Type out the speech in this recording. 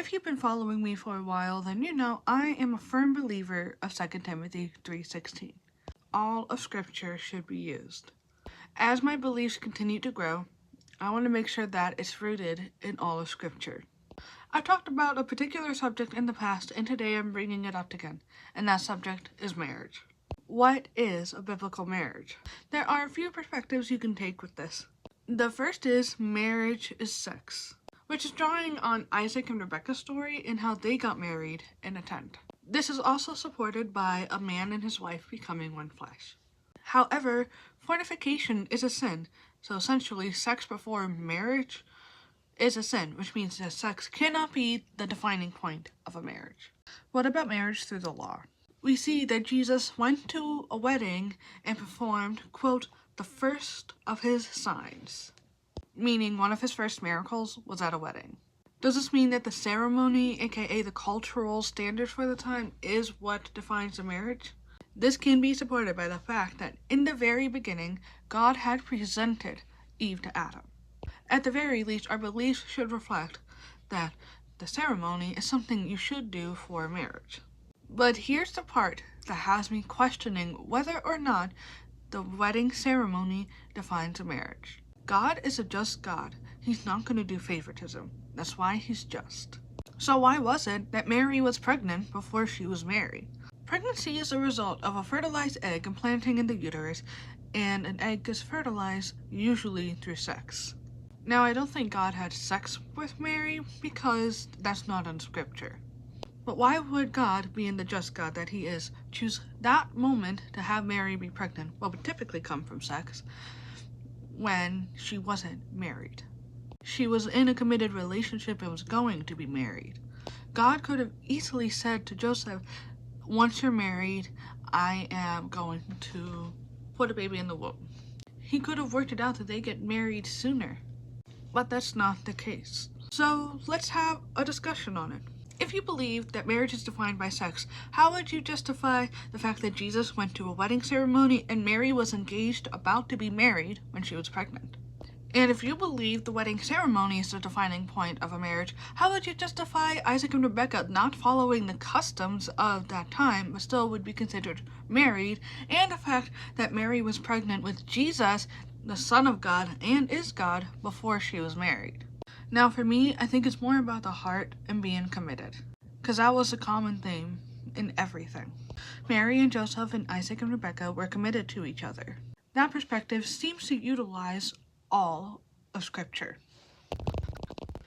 If you've been following me for a while, then you know I am a firm believer of 2 Timothy 3:16. All of Scripture should be used. As my beliefs continue to grow, I want to make sure that it's rooted in all of Scripture. I've talked about a particular subject in the past, and today I'm bringing it up again, and that subject is marriage. What is a biblical marriage? There are a few perspectives you can take with this. The first is marriage is sex, which is drawing on Isaac and Rebecca's story and how they got married in a tent. This is also supported by a man and his wife becoming one flesh. However, fornication is a sin, so essentially sex before marriage is a sin, which means that sex cannot be the defining point of a marriage. What about marriage through the law? We see that Jesus went to a wedding and performed, quote, the first of his signs, meaning one of his first miracles was at a wedding. Does this mean that the ceremony, aka the cultural standard for the time, is what defines a marriage? This can be supported by the fact that in the very beginning, God had presented Eve to Adam. At the very least, our beliefs should reflect that the ceremony is something you should do for marriage. But here's the part that has me questioning whether or not the wedding ceremony defines a marriage. God is a just God. He's not going to do favoritism. That's why he's just. So why was it that Mary was pregnant before she was married? Pregnancy is a result of a fertilized egg implanting in the uterus, and an egg is fertilized usually through sex. Now, I don't think God had sex with Mary because that's not in Scripture. But why would God, being the just God that he is, choose that moment to have Mary be pregnant, what would typically come from sex, when she wasn't married? She was in a committed relationship and was going to be married. God could have easily said to Joseph, once you're married, I am going to put a baby in the womb. He could have worked it out that they get married sooner. But that's not the case. So let's have a discussion on it. If you believe that marriage is defined by sex, how would you justify the fact that Jesus went to a wedding ceremony and Mary was engaged, about to be married, when she was pregnant? And if you believe the wedding ceremony is the defining point of a marriage, how would you justify Isaac and Rebecca not following the customs of that time, but still would be considered married, and the fact that Mary was pregnant with Jesus, the Son of God, and is God, before she was married? Now for me, I think it's more about the heart and being committed, because that was a common theme in everything. Mary and Joseph and Isaac and Rebecca were committed to each other. That perspective seems to utilize all of Scripture.